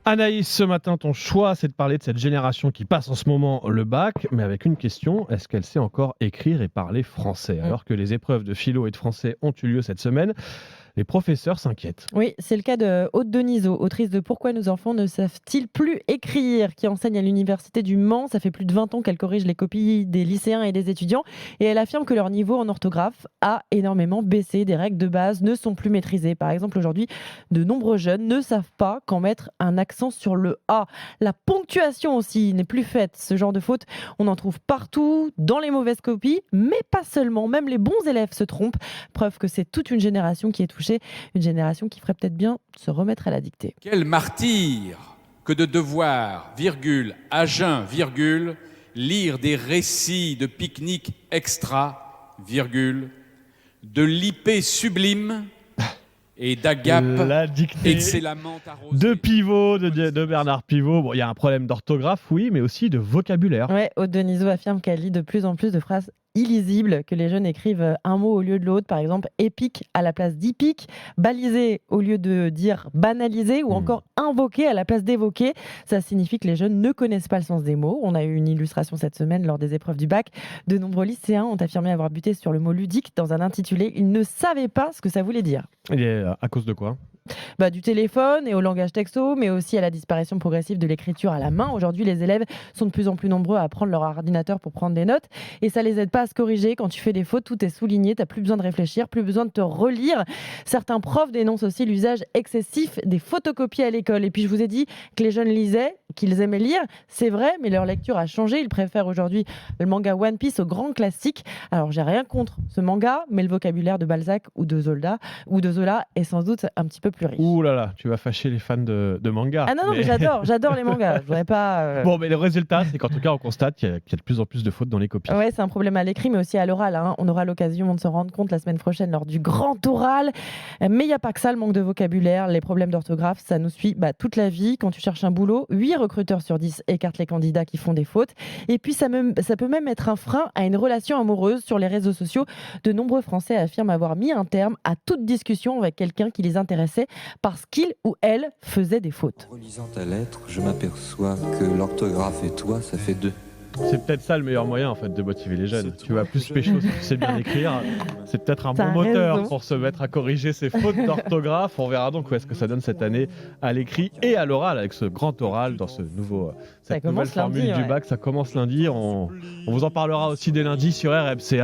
Anaïs, ce matin, ton choix, c'est de parler de cette génération qui passe en ce moment le bac, mais avec une question, est-ce qu'elle sait encore écrire et parler français? Mmh. Alors que les épreuves de philo et de français ont eu lieu cette semaine, les professeurs s'inquiètent. Oui, c'est le cas de Aude Denisot, autrice de Pourquoi nos enfants ne savent-ils plus écrire, qui enseigne à l'université du Mans. Ça fait plus de 20 ans qu'elle corrige les copies des lycéens et des étudiants. Et elle affirme que leur niveau en orthographe a énormément baissé. Des règles de base ne sont plus maîtrisées. Par exemple, aujourd'hui, de nombreux jeunes ne savent pas quand mettre un accent sur le A. La ponctuation aussi n'est plus faite. Ce genre de faute, on en trouve partout, dans les mauvaises copies, mais pas seulement. Même les bons élèves se trompent. Preuve que c'est toute une génération qui est touchée. Une génération qui ferait peut-être bien se remettre à la dictée. Quel martyre que de devoir, virgule, à jeun, virgule, lire des récits de pique-nique extra, virgule, de l'IP sublime et d'Agape La dictée excellemment arrosée. de Pivot, de Bernard Pivot. Bon, il y a un problème d'orthographe, oui, mais aussi de vocabulaire. Ouais, Aude Denisot affirme qu'elle lit de plus en plus de phrases illisibles, que les jeunes écrivent un mot au lieu de l'autre, par exemple épique à la place d'hippique, balisé au lieu de dire banalisé, ou encore invoqué à la place d'évoquer. Ça signifie que les jeunes ne connaissent pas le sens des mots. On a eu une illustration cette semaine lors des épreuves du bac. De nombreux lycéens ont affirmé avoir buté sur le mot ludique dans un intitulé. Ils ne savaient pas ce que ça voulait dire. Et à cause de quoi? Du téléphone et au langage texto, mais aussi à la disparition progressive de l'écriture à la main. Aujourd'hui, les élèves sont de plus en plus nombreux à prendre leur ordinateur pour prendre des notes et ça les aide pas à se corriger. Quand tu fais des fautes, tout est souligné, tu n'as plus besoin de réfléchir, plus besoin de te relire. Certains profs dénoncent aussi l'usage excessif des photocopies à l'école. Et puis, je vous ai dit que les jeunes lisaient, qu'ils aimaient lire. C'est vrai, mais leur lecture a changé. Ils préfèrent aujourd'hui le manga One Piece au grand classique. Alors, j'ai rien contre ce manga, mais le vocabulaire de Balzac ou de Zola est sans doute un petit peu plus riche. Ouh là là, tu vas fâcher les fans de manga. Ah non, mais j'adore les mangas. Je voudrais pas. Bon, mais le résultat, c'est qu'en tout cas, on constate qu'il y a de plus en plus de fautes dans les copies. Ouais, c'est un problème à l'écrit, mais aussi à l'oral, hein. On aura l'occasion de se rendre compte la semaine prochaine lors du grand oral. Mais il n'y a pas que ça, le manque de vocabulaire, les problèmes d'orthographe, ça nous suit toute la vie. Quand tu cherches un boulot, 8 recruteurs sur 10 écartent les candidats qui font des fautes. Et puis, ça peut même être un frein à une relation amoureuse sur les réseaux sociaux. De nombreux Français affirment avoir mis un terme à toute discussion avec quelqu'un qui les intéressait parce qu'il ou elle faisait des fautes. En relisant ta lettre, je m'aperçois que l'orthographe et toi, ça fait 2. C'est peut-être ça le meilleur moyen en fait de motiver les jeunes. Tu vas plus pécho si tu sais bien écrire. C'est peut-être un T'as bon moteur raison. pour se mettre à corriger ses fautes d'orthographe. On verra donc où est-ce que ça donne cette année à l'écrit et à l'oral avec ce grand oral dans cette nouvelle commence formule lundi, du ouais. bac. Ça commence lundi. On vous en parlera aussi dès lundi sur RMC.